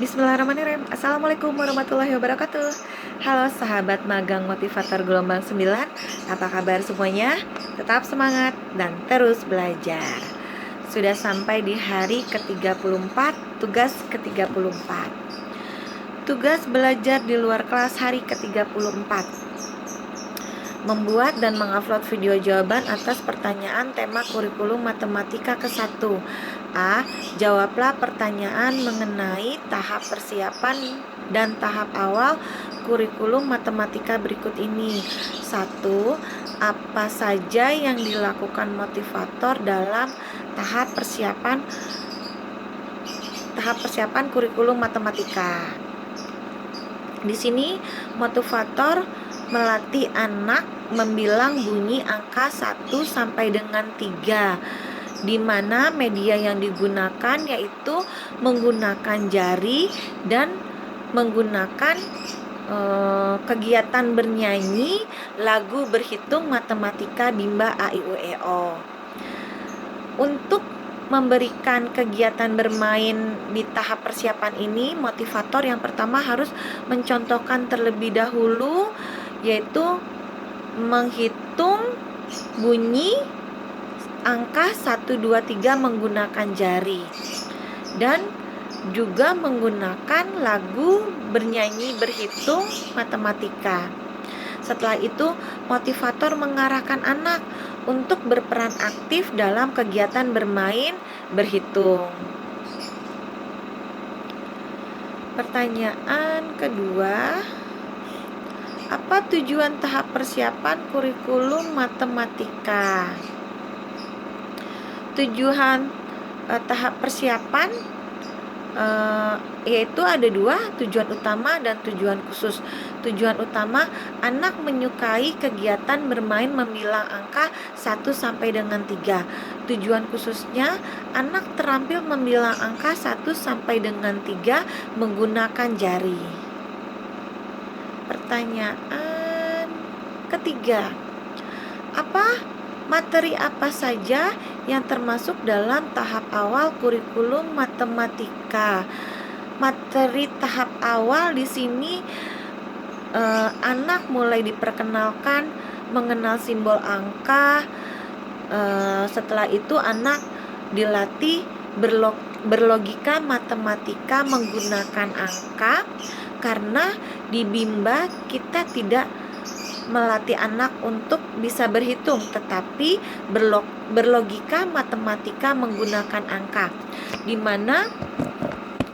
Bismillahirrahmanirrahim. Assalamualaikum warahmatullahi wabarakatuh. Halo sahabat magang motivator gelombang 9. Apa kabar semuanya? Tetap semangat dan terus belajar. Sudah sampai di hari ke-34, tugas ke-34. Tugas belajar di luar kelas hari ke-34. Membuat dan mengupload video jawaban atas pertanyaan tema kurikulum matematika ke-1. A. Jawablah pertanyaan mengenai tahap persiapan dan tahap awal kurikulum matematika berikut ini. 1. Apa saja yang dilakukan motivator dalam tahap persiapan kurikulum matematika? Di sini motivator melatih anak membilang bunyi angka 1 sampai dengan 3, di mana media yang digunakan yaitu menggunakan jari dan menggunakan kegiatan bernyanyi lagu berhitung matematika Bimba A I U E O. Untuk memberikan kegiatan bermain di tahap persiapan ini, motivator yang pertama harus mencontohkan terlebih dahulu, yaitu menghitung bunyi angka 1, 2, 3 menggunakan jari, dan juga menggunakan lagu bernyanyi berhitung matematika. Setelah itu, motivator mengarahkan anak untuk berperan aktif dalam kegiatan bermain berhitung. Pertanyaan kedua, apa tujuan tahap persiapan kurikulum matematika? Tujuan tahap persiapan yaitu ada dua, tujuan utama dan tujuan khusus. Tujuan utama, anak menyukai kegiatan bermain membilang angka 1 sampai dengan 3. Tujuan khususnya, anak terampil membilang angka 1 sampai dengan 3 menggunakan jari. Pertanyaan ketiga, materi apa saja yang termasuk dalam tahap awal kurikulum matematika? Materi tahap awal di sini anak mulai diperkenalkan mengenal simbol angka. Setelah itu anak dilatih berlogika matematika menggunakan angka, karena di Bimba kita tidak melatih anak untuk bisa berhitung, tetapi berlogika matematika menggunakan angka, di mana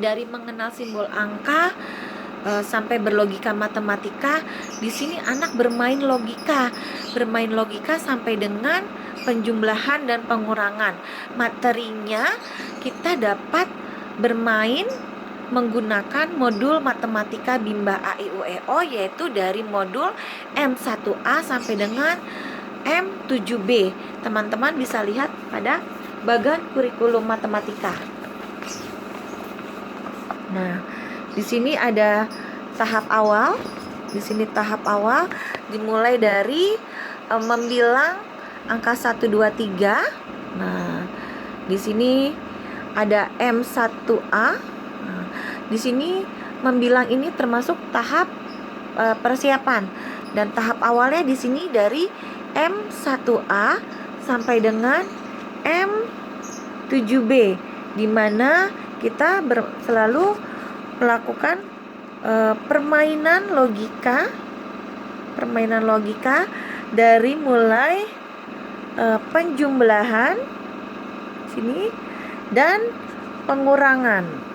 dari mengenal simbol angka sampai berlogika matematika, di sini anak bermain logika sampai dengan penjumlahan dan pengurangan. Materinya kita dapat bermain menggunakan modul matematika Bimba A I U E O, yaitu dari modul M1A sampai dengan M7B. Teman-teman bisa lihat pada bagan kurikulum matematika. Nah, di sini ada tahap awal. Di sini tahap awal dimulai dari membilang angka 1, 2, 3. Nah, di sini ada M1A. Di sini membilang ini termasuk tahap persiapan, dan tahap awalnya di sini dari M1A sampai dengan M7B, di mana kita selalu melakukan permainan logika dari mulai penjumlahan sini dan pengurangan.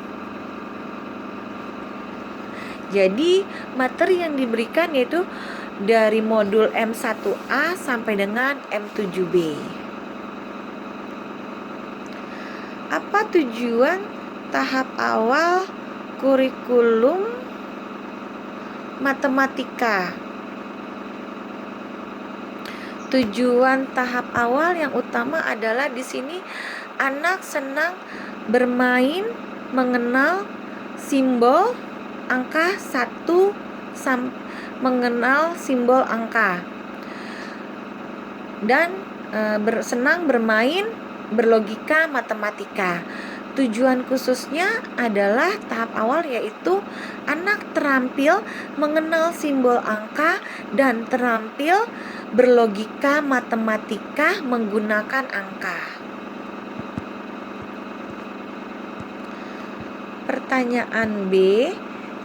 Jadi materi yang diberikan yaitu dari modul M1A sampai dengan M7B. Apa tujuan tahap awal kurikulum matematika? Tujuan tahap awal yang utama adalah di sini anak senang bermain mengenal simbol angka 1, mengenal simbol angka, dan senang bermain berlogika matematika. Tujuan khususnya adalah tahap awal, yaitu anak terampil mengenal simbol angka dan terampil berlogika matematika menggunakan angka. Pertanyaan B,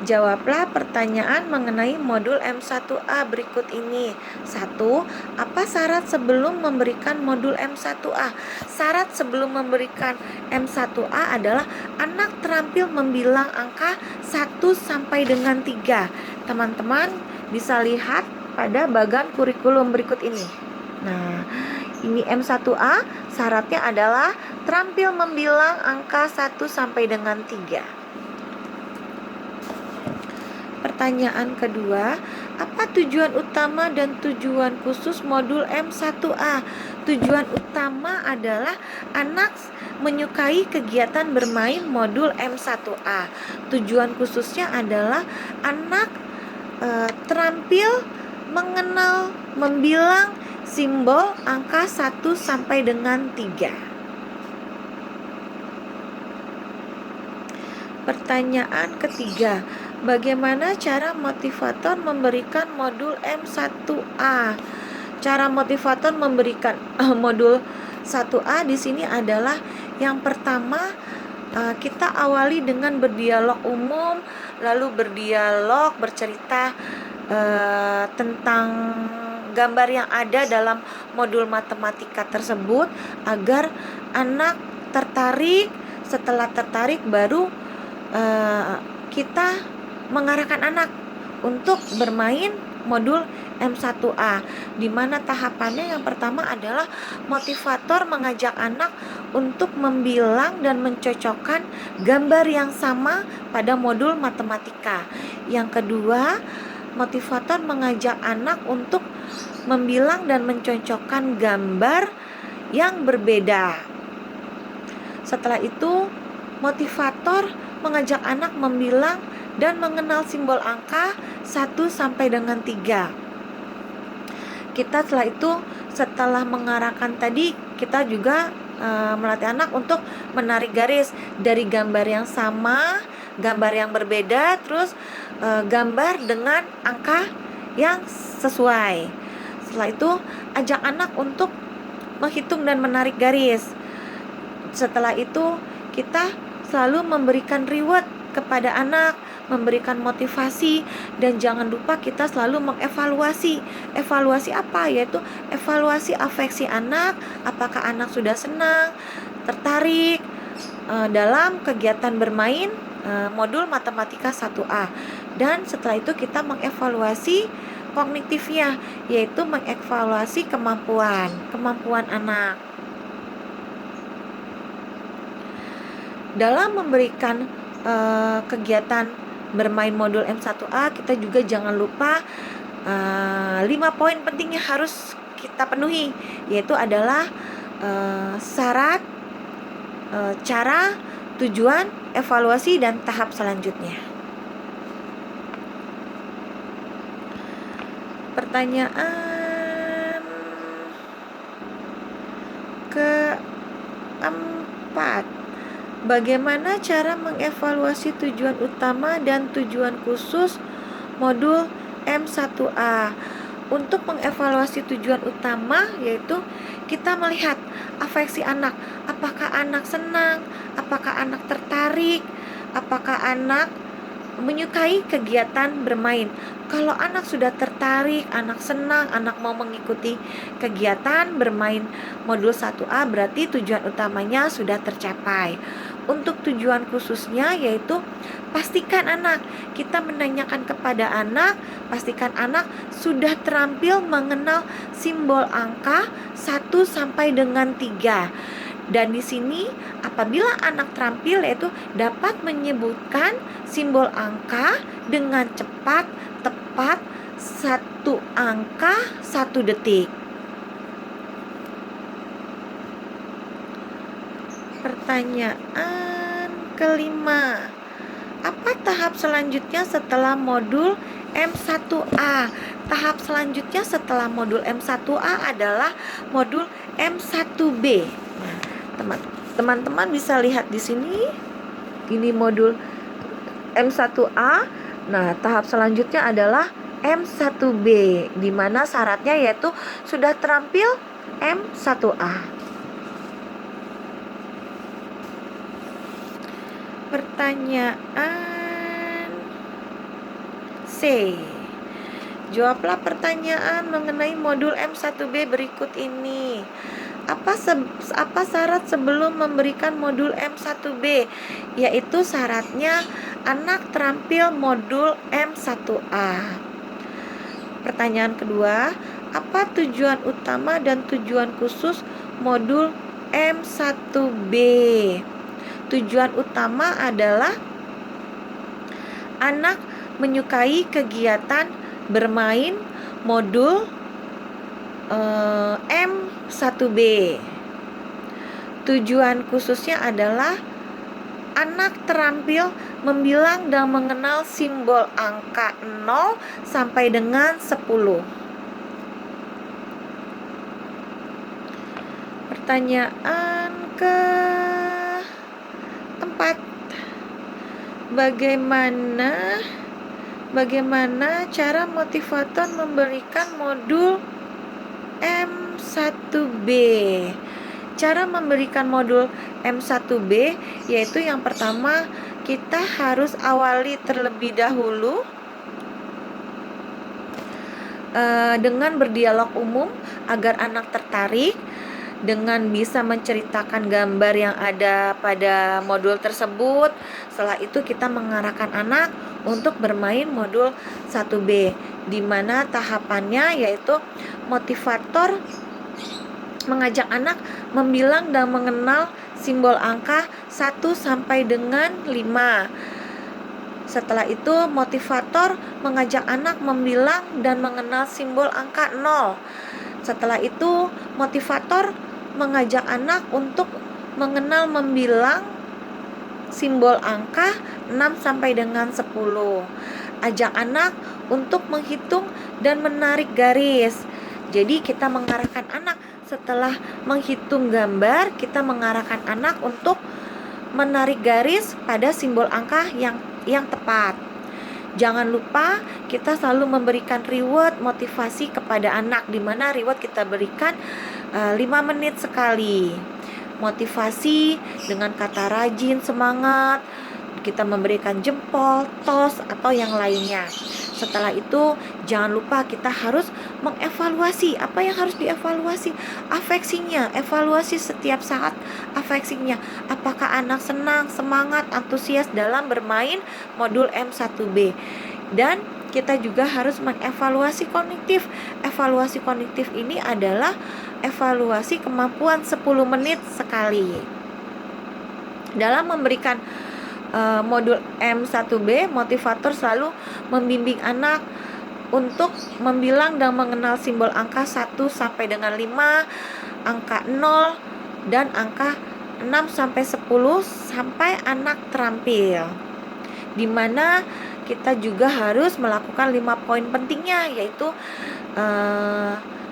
jawablah pertanyaan mengenai modul M1A berikut ini. 1. Apa syarat sebelum memberikan modul M1A? Syarat sebelum memberikan M1A adalah anak terampil membilang angka 1 sampai dengan 3. Teman-teman bisa lihat pada bagan kurikulum berikut ini. Nah, ini M1A, syaratnya adalah terampil membilang angka 1 sampai dengan 3. Pertanyaan kedua, apa tujuan utama dan tujuan khusus modul M1A? Tujuan utama adalah anak menyukai kegiatan bermain modul M1A. Tujuan khususnya adalah anak terampil mengenal, membilang simbol angka 1 sampai dengan 3. Pertanyaan ketiga, bagaimana cara motivator memberikan modul M1A? Cara motivator memberikan modul 1A di sini adalah yang pertama, kita awali dengan berdialog umum, lalu berdialog, bercerita tentang gambar yang ada dalam modul matematika tersebut agar anak tertarik. Setelah tertarik baru kita mengarahkan anak untuk bermain modul M1A, di mana tahapannya yang pertama adalah motivator mengajak anak untuk membilang dan mencocokkan gambar yang sama pada modul matematika. Yang kedua, motivator mengajak anak untuk membilang dan mencocokkan gambar yang berbeda. Setelah itu, motivator mengajak anak membilang dan mengenal simbol angka 1 sampai dengan 3. Kita setelah mengarahkan tadi, kita juga melatih anak untuk menarik garis dari gambar yang sama, gambar yang berbeda, terus gambar dengan angka yang sesuai. Setelah itu, ajak anak untuk menghitung dan menarik garis. Setelah itu, kita selalu memberikan reward kepada anak, memberikan motivasi, dan jangan lupa kita selalu mengevaluasi. Evaluasi apa? Yaitu evaluasi afeksi anak, apakah anak sudah senang, tertarik dalam kegiatan bermain modul matematika 1A. Dan setelah itu kita mengevaluasi kognitifnya, yaitu mengevaluasi kemampuan anak. Dalam memberikan kegiatan bermain modul M1A, kita juga jangan lupa 5 poin pentingnya harus kita penuhi, yaitu adalah syarat, cara, tujuan, evaluasi, dan tahap selanjutnya. Pertanyaan keempat, bagaimana cara mengevaluasi tujuan utama dan tujuan khusus modul M1A? Untuk mengevaluasi tujuan utama, yaitu kita melihat afeksi anak. Apakah anak senang? Apakah anak tertarik? Apakah anak menyukai kegiatan bermain? Kalau anak sudah tertarik, anak senang, anak mau mengikuti kegiatan bermain modul 1A, berarti tujuan utamanya sudah tercapai. Untuk tujuan khususnya, yaitu pastikan anak, kita menanyakan kepada anak, pastikan anak sudah terampil mengenal simbol angka 1 sampai dengan 3. Dan di sini apabila anak terampil, yaitu dapat menyebutkan simbol angka dengan cepat, tepat, 1 angka 1 detik. Pertanyaan kelima, apa tahap selanjutnya setelah modul M1A? Tahap selanjutnya setelah modul M1A adalah modul M1B. Nah, Teman-teman bisa lihat di sini, ini modul M1A. Nah, tahap selanjutnya adalah M1B, di mana syaratnya yaitu sudah terampil M1A. Pertanyaan C. Jawablah pertanyaan mengenai modul M1B berikut ini. Apa syarat sebelum memberikan modul M1B? Yaitu syaratnya anak terampil modul M1A. Pertanyaan kedua, apa tujuan utama dan tujuan khusus modul M1B? Tujuan utama adalah anak menyukai kegiatan bermain modul M1B. Tujuan khususnya adalah anak terampil membilang dan mengenal simbol angka 0 sampai dengan 10. Pertanyaan keempat, bagaimana cara motivator memberikan modul M1B? Cara memberikan modul M1B yaitu yang pertama, kita harus awali terlebih dahulu dengan berdialog umum agar anak tertarik dengan bisa menceritakan gambar yang ada pada modul tersebut. Setelah itu kita mengarahkan anak untuk bermain modul 1B, di mana tahapannya yaitu motivator mengajak anak membilang dan mengenal simbol angka 1 sampai dengan 5. Setelah itu motivator mengajak anak membilang dan mengenal simbol angka 0. Setelah itu motivator mengajak anak untuk mengenal membilang simbol angka 6 sampai dengan 10. Ajak anak untuk menghitung dan menarik garis. Jadi kita mengarahkan anak setelah menghitung gambar, kita mengarahkan anak untuk menarik garis pada simbol angka yang tepat. Jangan lupa kita selalu memberikan reward motivasi kepada anak, di mana reward kita berikan 5 menit sekali. Motivasi dengan kata rajin, semangat, kita memberikan jempol, tos, atau yang lainnya. Setelah itu jangan lupa kita harus mengevaluasi. Apa yang harus dievaluasi? Afeksinya, evaluasi setiap saat afeksinya. Apakah anak senang, semangat, antusias dalam bermain modul M1B. Dan kita juga harus mengevaluasi kognitif. Evaluasi kognitif ini adalah evaluasi kemampuan 10 menit sekali. Dalam memberikan modul M1B, motivator selalu membimbing anak untuk membilang dan mengenal simbol angka 1 sampai dengan 5, angka 0, dan angka 6 sampai 10 sampai anak terampil. Di mana kita juga harus melakukan 5 poin pentingnya, yaitu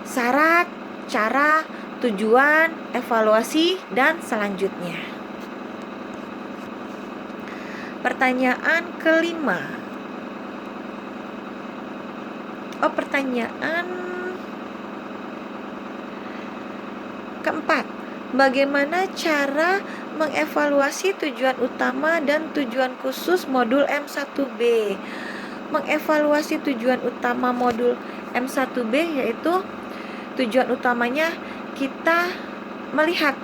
syarat, cara, tujuan, evaluasi, dan selanjutnya. Pertanyaan kelima. Pertanyaan keempat. Bagaimana cara mengevaluasi tujuan utama dan tujuan khusus modul M1B? Mengevaluasi tujuan utama modul M1B yaitu tujuan utamanya kita melihat,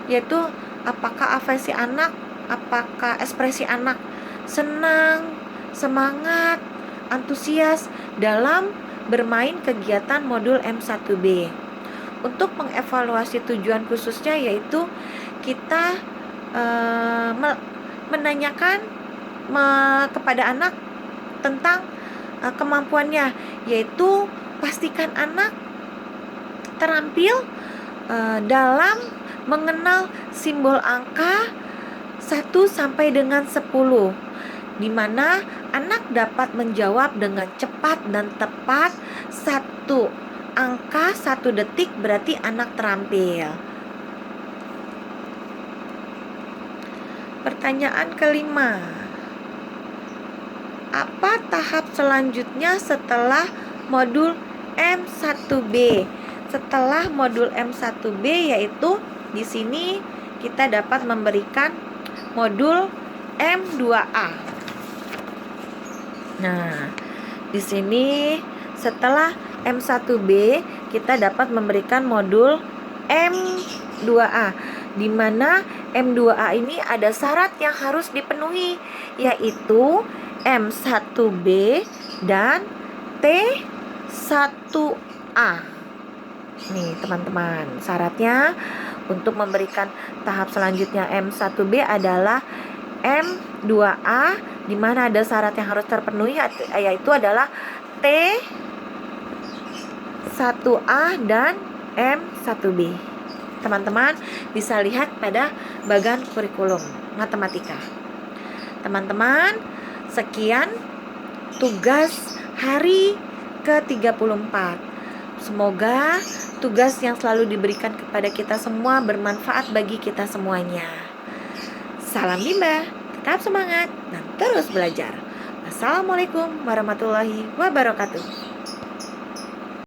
yaitu apakah afeksi anak, apakah ekspresi anak senang, semangat, antusias dalam bermain kegiatan modul M1B. Untuk mengevaluasi tujuan khususnya yaitu kita menanyakan kepada anak tentang kemampuannya, yaitu pastikan anak terampil dalam mengenal simbol angka 1 sampai dengan 10, di mana anak dapat menjawab dengan cepat dan tepat. 1 angka 1 detik berarti anak terampil. Pertanyaan kelima. Apa tahap selanjutnya setelah modul M1B? Setelah modul M1B yaitu di sini kita dapat memberikan modul M2A. Nah, di sini setelah M1B kita dapat memberikan modul M2A, di mana M2A ini ada syarat yang harus dipenuhi, yaitu M1B dan T1A. Nih teman-teman, syaratnya untuk memberikan tahap selanjutnya M1B adalah M2A, di mana ada syarat yang harus terpenuhi, yaitu adalah T1A dan M1B. Teman-teman bisa lihat pada bagian kurikulum matematika. Teman-teman, sekian tugas hari ke-34. Semoga tugas yang selalu diberikan kepada kita semua bermanfaat bagi kita semuanya. Salam Bimba, tetap semangat dan terus belajar. Assalamualaikum warahmatullahi wabarakatuh.